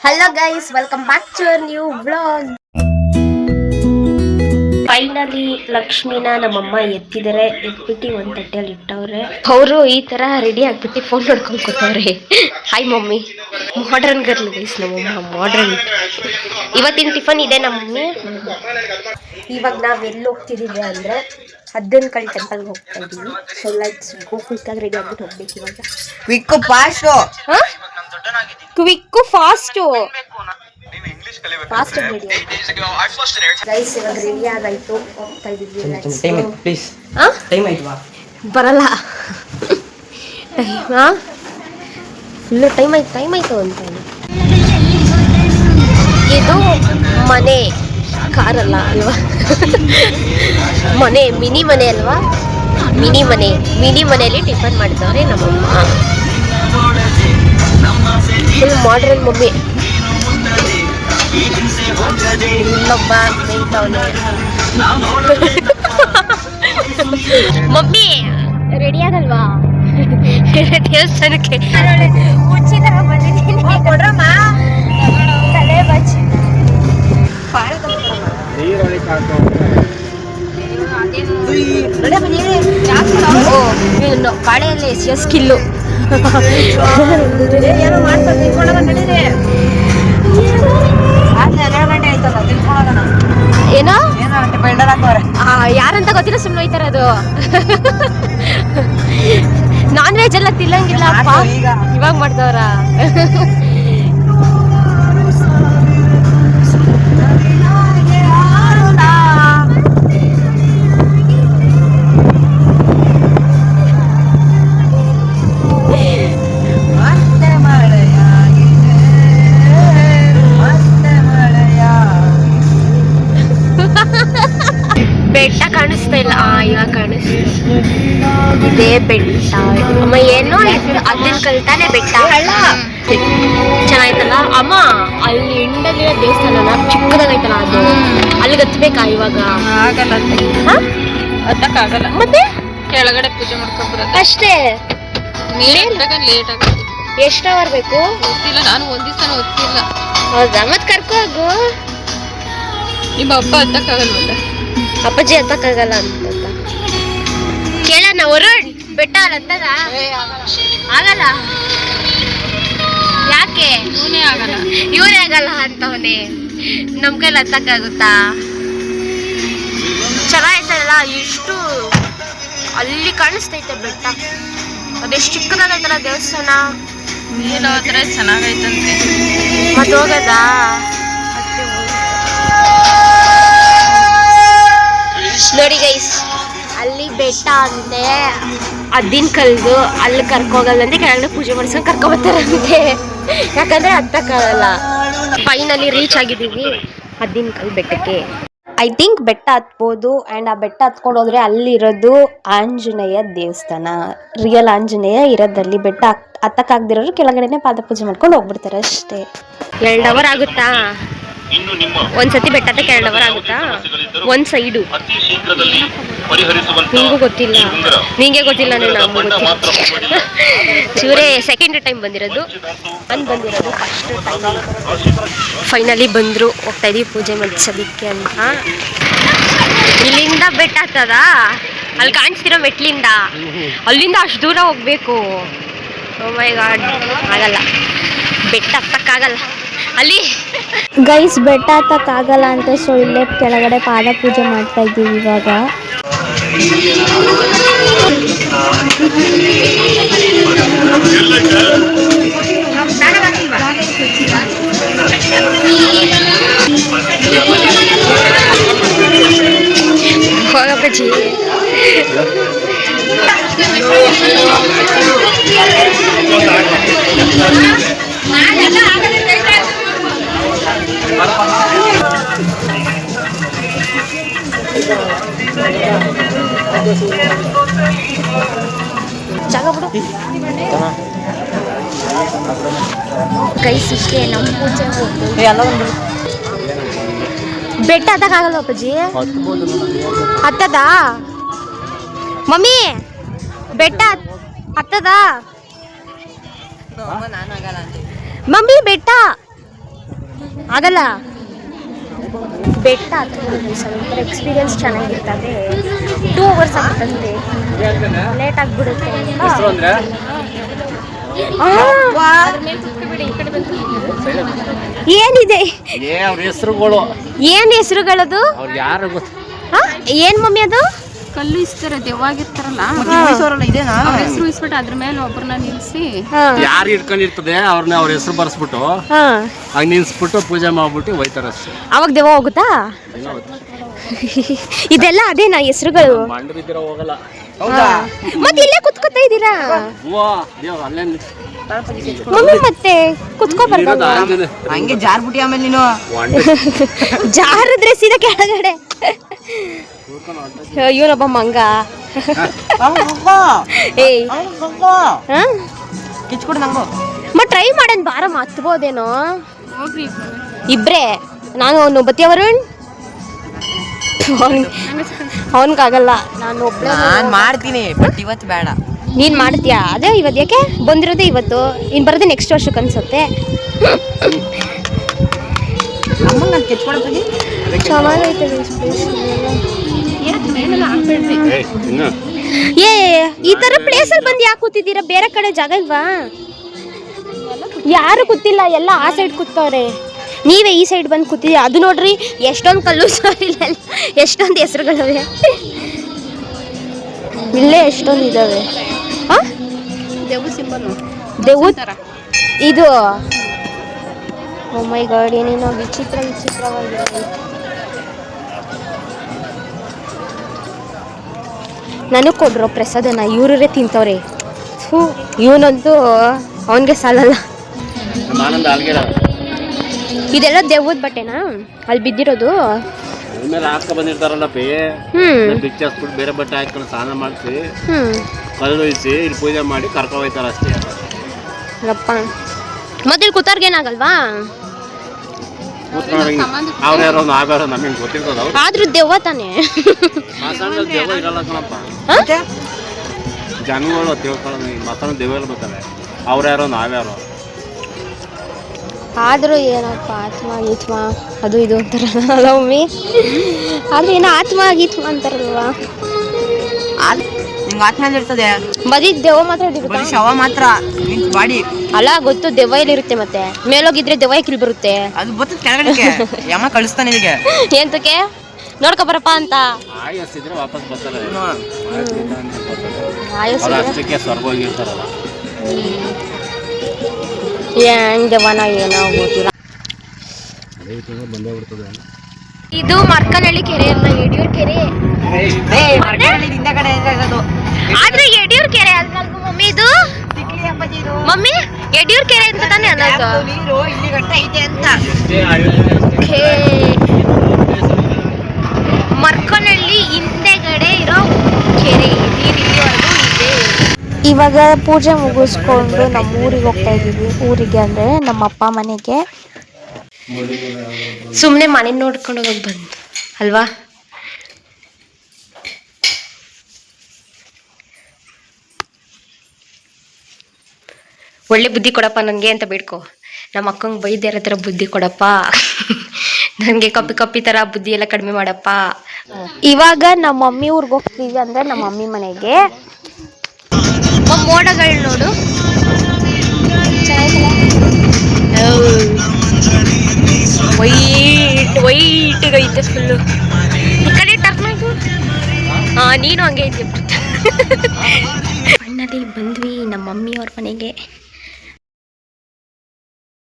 Hello guys, welcome back to a new vlog. Finally ಲಕ್ಷ್ಮಿನ ನಮ್ಮಮ್ಮ ಎತ್ತಿದರೆ ಎತ್ಬಿಟ್ಟು ಒಂದು ತಟ್ಟೆಯಲ್ಲಿ ಇಟ್ಟವ್ರೆ. ಅವರು ಈ ತರ ರೆಡಿ ಆಗ್ಬಿಟ್ಟು ಫೋನ್ ನೋಡ್ಕೊಂಡು ಕೂತವ್ರೆ. Hi mummy. Modern girl guys ನಮ್ಮಮ್ಮ ಮಾಡ್ರನ್. ಇವತ್ತಿನ ಟಿಫನ್ ಇದೆ ನಮ್ಮ ಮಮ್ಮಿ. ಇವಾಗ ನಾವ್ ಎಲ್ಲಿ ಹೋಗ್ತಿದೀವಿ ಅಂದ್ರೆ ಹದ್ದನಕಲ್ ಟೆಂಪಲ್ಗೆ ಹೋಗ್ತಾ ಇದೀವಿ. So let's go. ಕ್ವಿಕ್ಕಾಗಿ ರೆಡಿ ಆಗ್ಬಿಟ್ಟು ಹೋಗ್ಬೇಕು ಇವಾಗ. Quick fast quick fast fast ready guys. ಇವಾಗ ರೆಡಿ ಆಗಾಯ್ತು, ಹೋಗ್ತಾ ಇದೀವಿ. ಬರಲ್ಲ ಫುಲ್ಲು ಟೈಮ್ ಆಯ್ತು ಅಂತ. ಇದು ಮನೆ ಕಾರಲ್ಲ ಅಲ್ವಾ, ಮನೆ ಮಿನಿ ಮನೆ ಅಲ್ವಾ, ಮಿನಿ ಮನೆಯಲ್ಲಿ ಟಿಫನ್ ಮಾಡಿದವ್ರೆ ನಮ್ಮಮ್ಮ. Full modern mummy. ಇಲ್ಲೊಬ್ಬ ಬೇಯ್ತವನೆ. ಮಮ್ಮಿ ರೆಡಿ ಆಗಲ್ವಾ ದೇವಸ್ಥಾನಕ್ಕೆ? ಹುಚ್ಚಿ ತರ ಬಂದಿದ್ದೀನಿ. ಕೊಡ್ರಮ್ಮ ತಲೆ ಬಚ್ಚಿ ಬಾಳೆಯಲ್ಲಿ ಸ್ಕಿಲ್ಲು ಏನೋ ಮಾಡ್ಕೊಂಡು ತಿನ್ಕೊಳ್ಳೋಣ ನಡೀರಿ. ಏನೋ ಯಾರಂತ ಗೊತ್ತಿಲ್ಲ, ಸುಮ್ಮನೆ ಹೋಯ್ತಾರ. ಅದು ನಾನ್ ವೆಜ್ ಎಲ್ಲ ತಿನ್ನಂಗಿಲ್ಲ ಇವಾಗ ಮಾಡ್ದವ್ರ. ಬೆಟ್ಟ ಕಾಣಿಸ್ತಾ ಇಲ್ಲ. ಇವಾಗ ಕಾಣಿಸ್ತಾ ಇದೇ ಬೆಟ್ಟ. ಅಮ್ಮ ಏನೋ ಅದನ್ನ ಕಲ್ತಾನೆ ಬೆಟ್ಟ ಚೆನ್ನಾಯ್ತಲ್ಲ ಅಮ್ಮ. ಅಲ್ಲಿ ಇಂಡಲ್ಲಿರೋ ದೇವಸ್ಥಾನ ಚಿಕ್ಕದಾಗೈತಲ್ಲ, ಅದು ಅಲ್ಲಿಗೆ ಹತ್ಬೇಕಾ ಇವಾಗ? ಆಗಲ್ಲ ಮತ್ತೆ ಕೆಳಗಡೆ ಪೂಜೆ ಮಾಡ್ಕೊಂಡ್ಬರೋದು ಅಷ್ಟೇ. ಲೇಟ್ ಆಗುತ್ತೆ. ಎಷ್ಟು ಅವರ್ ಬೇಕು ಗೊತ್ತಿಲ್ಲ, ನಾನು ಒಂದ್ ದಿವಸ ಓದ್ತಿಲ್ಲ. ಹೌದಾ? ಮತ್ ಕರ್ಕೋಗು. ನಿಮ್ಮ ಅಪ್ಪ ಹತ್ತಕ್ಕಾಗಲ್ವಲ್ಲ? ಅಪ್ಪಾಜಿ ಹತ್ತಕ್ಕಾಗಲ್ಲ ಅಂತ ಕೇಳೋಣ. ವರುಣ್ ಬೆಟ್ಟ ಹತ್ತದ ಆಗಲ್ಲ. ಯಾಕೆ? ಇವನೇ ಆಗಲ್ಲ ಅಂತವನೇ. ನಮ್ ಕೈಲಿ ಹತ್ತಕ್ಕಾಗುತ್ತಾ? ಚೆನ್ನಾಗೈತಲ್ಲ, ಎಷ್ಟು ಅಲ್ಲಿ ಕಾಣಿಸ್ತೈತೆ ಬೆಟ್ಟ. ಅದೆಷ್ಟು ಚಿಕ್ಕದಾಗೈತಲ್ಲ ದೇವಸ್ಥಾನ. ನೀನು ಹೋದ್ರೆ ಚೆನ್ನಾಗೈತಂತೆ. ಮತ್ತೆ ಹೋಗದಾ? ನೋಡಿ ಗೈಸ್, ಅಲ್ಲಿ ಬೆಟ್ಟ ಅಂತೆ ಅದ್ದಿನ ಕಲ್ದು. ಅಲ್ಲಿ ಕರ್ಕೋಗಲ್ಲಂತೆ, ಕೆಳಗಡೆ ಪೂಜೆ ಮಾಡ್ಸ್ಕೊಂಡು ಕರ್ಕೊಬರ್ತಾರಂತೆ. ಯಾಕಂದ್ರೆ ಹತ್ತಕ್ಕಾಗಲ್ಲ. ಫೈನಲಿ ರೀಚ್ ಆಗಿದ್ದೀವಿ ಅದ್ದಿನ ಕಲ್ ಬೆಟ್ಟಕ್ಕೆ. ಐ ಥಿಂಕ್ ಬೆಟ್ಟ ಹತ್ಬೋದು. ಆ್ಯಂಡ್ ಆ ಬೆಟ್ಟ ಹತ್ಕೊಂಡು ಹೋದ್ರೆ ಅಲ್ಲಿರೋದು ಆಂಜನೇಯ ದೇವಸ್ಥಾನ. ರಿಯಲ್ ಆಂಜನೇಯ ಇರೋದಲ್ಲಿ. ಬೆಟ್ಟ ಹತ್ತಕ್ಕಾಗದಿರೋರು ಕೆಳಗಡೆನೆ ಪಾದ ಪೂಜೆ ಮಾಡ್ಕೊಂಡು ಹೋಗ್ಬಿಡ್ತಾರೆ ಅಷ್ಟೇ. 2 ಅವರ್ ಆಗುತ್ತಾ ಒಂದ್ಸತಿ ಬೆಟ್ಟ ಹತ್ತಕ್ಕೆ? 2 ಅವರ್ ಆಗುತ್ತಾ ಒಂದ್ ಸೈಡು? ನಿಂಗೂ ಗೊತ್ತಿಲ್ಲ? ನಿಂಗೆ ಗೊತ್ತಿಲ್ಲ? ನಮಗೂ ಗೊತ್ತಿಲ್ಲ. ಇವರೇ ಸೆಕೆಂಡ್ ಟೈಮ್ ಬಂದಿರೋದು. ಬಂದಿರೋದು ಫಸ್ಟ್ ಟೈಮ್. ಫೈನಲಿ ಬಂದರು. ಹೋಗ್ತಾ ಇದೀವಿ ಪೂಜೆ ಮಾಡಿಸೋದಕ್ಕೆ ಅಂತ. ಇಲ್ಲಿಂದ ಬೆಟ್ಟ ಹತ್ತದ? ಅಲ್ಲಿ ಕಾಣಿಸ್ತಿರೋ ಮೆಟ್ಲಿಂದ ಅಲ್ಲಿಂದ ಅಷ್ಟು ದೂರ ಹೋಗ್ಬೇಕು. ಓ ಮೈ ಗಾಡ್, ಆಗಲ್ಲ. ಬೆಟ್ಟ ಹತ್ತಕ್ಕಾಗಲ್ಲ ಅಲ್ಲಿ ಗೈಸ್. ಬೆಟ್ಟ ಹತ್ತಕ್ಕಾಗಲ್ಲ ಅಂತ ಸೊ ಇಲ್ಲೇ ಕೆಳಗಡೆ ಪಾದ ಪೂಜೆ ಮಾಡ್ತಾ ಇದ್ದೀವಿ ಇವಾಗ. ಹೋಗಪ್ಪಜ್ಜಿ. ಜಾಗ ಬಿಡು ಗೈಸ್. ಇಷ್ಟೇ ನಮ್ಮ ಪೂಜೆ. ಬೆಟ್ಟ ಹತ್ತಕ್ಕಾಗಲ್ಲ ಅಪ್ಪಾಜಿ? ಹತ್ತದ ಮಮ್ಮಿ? ಬೆಟ್ಟ ಹತ್ತದ ಮಮ್ಮಿ? ಬೆಟ್ಟ ಆಗಲ್ಲ. ಬೆಟ್ಟ ಒಂಥರ ಎಕ್ಸ್ಪೀರಿಯನ್ಸ್ ಚೆನ್ನಾಗಿರ್ತದೆ. 2 hours ಆಗುತ್ತಂತೆ, ಲೇಟ್ ಆಗಿಬಿಡುತ್ತೆ. ಏನಿದೆ ಹೆಸರುಗಳು? ಏನ್ ಹೆಸರುಗಳದು? ಏನ್ ಮಮ್ಮಿ ಅದು? ಕಲ್ಲು ಇಸ್ತಾರೆ, ದೆವ್ವಾಗಿರ್ತಾರಲ್ಲ ಹೆಸರು ಇಸ್ಬಿಟ್ಟು ಅದ್ರ ಮೇಲೆ ಒಬ್ಬರನ್ನ ನಿಲ್ಸಿ ಯಾರು ಇಟ್ಕೊಂಡಿರ್ತದೆ ಅವ್ರನ್ನ ಅವ್ರ ಹೆಸರು ಬರ್ಸ್ಬಿಟ್ಟು ಆಗ ನಿಲ್ಸ್ಬಿಟ್ಟು ಪೂಜೆ ಮಾಡ್ಬಿಟ್ಟು ಹೋಯ್ತಾರ ಅಷ್ಟೇ. ಅವಾಗ ದೆವ್ವ ಹೋಗುತ್ತಾ? ಇದೆಲ್ಲ ಅದೇನಾ ಹೆಸರುಗಳು? ಮಂಡ್ರ ಇದ್ದೀರ ಹೋಗಲ್ಲ. ಮತ್ತೆ ಇಲ್ಲೇ ಕುತ್ಕೋತಾ ಇದ್ದೀರಾ ಅಲ್ಲೇ ಮಮ್ಮಿ? ಮತ್ತೆ ಕುತ್ಕೋಬಾರ್ದು ಹಂಗೆ ಜಾರ್ಬಿಟ್ಟಿ ಆಮೇಲೆ ನೀನು ಜಾರದ್ರೆ ಸೀದಾ ಕೆಳಗಡೆ. ಇವನೊಬ್ಬ ಮಂಗ. ಏಯ್ ಕಿಚ್ಕೊಡು ನಂಗು. ಟ್ರೈ ಮಾಡೋಣ ಬಾರ, ಹತ್ಬೋದೇನೋ ಹೋಗ್ರಿ ಇಬ್ರೇ. ನಾನು ಅವನು ಬತ್ತಿಯವರುಣ್, ಅವನ್ಗಾಗಲ್ಲ. ನಾನು ಒಬ್ಳೆ ಮಾಡ್ತೀನಿ, ಬಟ್ ಇವತ್ತು ಬೇಡ. ನೀನ್ ಮಾಡ್ತೀಯಾ? ಅದೇ ಇವತ್ತು ಯಾಕೆ ಬಂದಿರೋದೇ ಇವತ್ತು, ಇನ್ ಬರೋದೇ ನೆಕ್ಸ್ಟ್ ವರ್ಷಕ್ಕೆ ಅನ್ಸುತ್ತೆ. ಚೆನ್ನಾಗೈತೆ ಏ. ಈ ತರ ಪ್ಲೇಸ್ ಅಲ್ಲಿ ಬಂದು ಯಾಕೆ ಕೂತಿದ್ದೀರಾ? ಬೇರೆ ಕಡೆ ಜಾಗ ಇಲ್ವಾ? ಯಾರು ಕೂತಿಲ್ಲ, ಎಲ್ಲ ಆ ಸೈಡ್ ಕೂತವ್ರೆ. ನೀವೇ ಈ ಸೈಡ್ ಬಂದು ಕೂತಿದ್ದೀರಾ. ಅದು ನೋಡ್ರಿ ಎಷ್ಟೊಂದು ಕಲ್ಲು ಇಲ್ಲ, ಎಷ್ಟೊಂದು ಹೆಸರುಗಳಿವೆ ಇಲ್ಲೇ, ಎಷ್ಟೊಂದು ಇದಾವೆ. ದೇವು ಇದು ಓ ಮೈ ಗಾಡ್, ಏನೇನೋ ವಿಚಿತ್ರವಾಗಿರೋದು. ನನಗೆ ಕೊಡ್ರೋ ಪ್ರಸಾದನ, ಇವ್ರೇ ತಿಂತವ್ರೆ. ಇವನಂತೂ ಅವನಿಗೆ ಸಾಲಲ್ಲ. ಇದೆಲ್ಲ ದೆವ್ವದ ಬಟ್ಟೆನಾ ಅಲ್ಲಿ ಬಿದ್ದಿರೋದು? ಬಂದಿರ್ತಾರಲ್ಲ ಬೇರೆ ಬಟ್ಟೆ ಹಾಕೊಂಡು ಸ್ನಾನ ಮಾಡಿಸಿ ಕಲ್ಲು ಇಸಿ ಇಲ್ಲಿ ಪೂಜೆ ಮಾಡಿ ಕರ್ಕೊಂಡು ಹೋಯ್ತಾರ ಅಷ್ಟೇ. ಅಪ್ಪ ಮತ್ತೆ ಇಲ್ಲಿ ಕೂತಾರ್ಗೇನಾಗಲ್ವಾ? ಅವ್ರ್ಯಾರೋ ನಾವ್ಯಾರೋ ನಮಗೆ ಗೊತ್ತಿರ್ತದ. ಆದ್ರೂ ದೆವ್ವ ತಾನೇ. ದೆವ್ವ ಇರಲ್ಲ ಕಣಪ್ಪ, ಜನಗಳು ತಿಳ್ಕೊಳ್ಳೋದು. ಮಸಾಲ ದೆವ್ವ ಇರ್ಬೇಕಲ್ಲ, ಅವ್ರ್ಯಾರೋ ನಾವ್ಯಾರೋ. ಆದ್ರೂ ಏನಪ್ಪ ಆತ್ಮ ಗೀತ್ಮ ಅದು ಇದು ಅಂತಾರಲ್ಲ ಮಮ್ಮಿ. ಆದ್ರೆ ಏನೋ ಆತ್ಮ ಗೀತ್ಮ ಅಂತಾರಲ್ವಾ? ಆತ್ಮ ಇರ್ತದೆ, ಬರೀ ದೆವ್ವ ಮಾತ್ರ ಶವ ಮಾತ್ರ ಬಾಡಿ ಅಲ್ಲ. ಗೊತ್ತು ದೆವ್ವ ಎಲ್ಲಿರುತ್ತೆ, ಮತ್ತೆ ಮೇಲೋಗಿದ್ರೆ ದೆವ್ವ ಕಿಲ್ ಬರುತ್ತೆ. ಅದು ಬರ್ತದೆ ಕೆಳಗಡೆ, ಯಮ ಕಳಿಸ್ತಾನೆ ನಿನಗೆ. ಎಂತಕ್ಕೆ? ನೋಡ್ಕೊ ಬರಪ್ಪ ಅಂತ. ಆಯಸ್ಸಿದ್ರೆ ವಾಪಸ್ ಬರ್ತಾರೆ, ಅಷ್ಟಕ್ಕೆ ಸ್ವರ್ಗ ಹೋಗಿರ್ತಾರಲ್ಲ. ಹೆಂಗ್ ದೆವ್ವನ ಏನೋ ಗೊತ್ತಿಲ್ಲ. ಇದು ಮರ್ಕನಹಳ್ಳಿ ಕೆರೆ ಅಲ್ಲ, ಯಡಿಯೂರ್ ಕೆರೆ. ಆದ್ರೆ ಯಡಿಯೂರ್ ಕೆರೆ ಅಲ್ವಾ ಮಮ್ಮಿ ಇದು? ಮಮ್ಮಿ ಯಡಿಯೂರ್ ಕೆರೆ ಅಂತ ತಾನೇ ಅನ್ನೋದು. ಮರ್ಕನಹಳ್ಳಿ ಹಿಂದೆಗಡೆ ಇರೋ ಕೆರೆ, ನೀರಿವರೆಗೂ ಇದೆ. ಇವಾಗ ಪೂಜೆ ಮುಗಿಸ್ಕೊಂಡು ನಮ್ಮ ಊರಿಗೆ ಹೋಗ್ತಾ ಇದೀವಿ. ಊರಿಗೆ ಅಂದ್ರೆ ನಮ್ಮ ಅಪ್ಪ ಮನೆಗೆ. ಸುಮ್ಮನೆ ಮನೆ ನೋಡ್ಕೊಂಡು ಹೋಗಿ ಬಂದು ಅಲ್ವಾ? ಒಳ್ಳೆ ಬುದ್ಧಿ ಕೊಡಪ್ಪ ನನಗೆ ಅಂತ ಬೇಡ್ಕೊ. ನಮ್ಮ ಅಕ್ಕಂಗೆ ಬೈದೇರ ಥರ ಬುದ್ಧಿ ಕೊಡಪ್ಪ, ನನಗೆ ಕಪ್ಪಿ ಥರ ಬುದ್ಧಿ ಎಲ್ಲ ಕಡಿಮೆ ಮಾಡಪ್ಪ. ಇವಾಗ ನಮ್ಮ ಮಮ್ಮಿ ಊರಿಗೆ ಹೋಗ್ತೀವಿ, ಅಂದರೆ ನಮ್ಮ ಮಮ್ಮಿ ಮನೆಗೆ. ಮೋಡಗಳು ನೋಡು, ವೈಟ್ಗೈತೆ ಫುಲ್ಲು. ಈ ಕಡೆ ಟರ್ನ್ ಆಯ್ತು. ನೀನು ಹಂಗೆ ಐತಿ. ಫೈನಲಿ ಬಂದ್ವಿ ನಮ್ಮ ಮಮ್ಮಿ ಅವ್ರ ಮನೆಗೆ.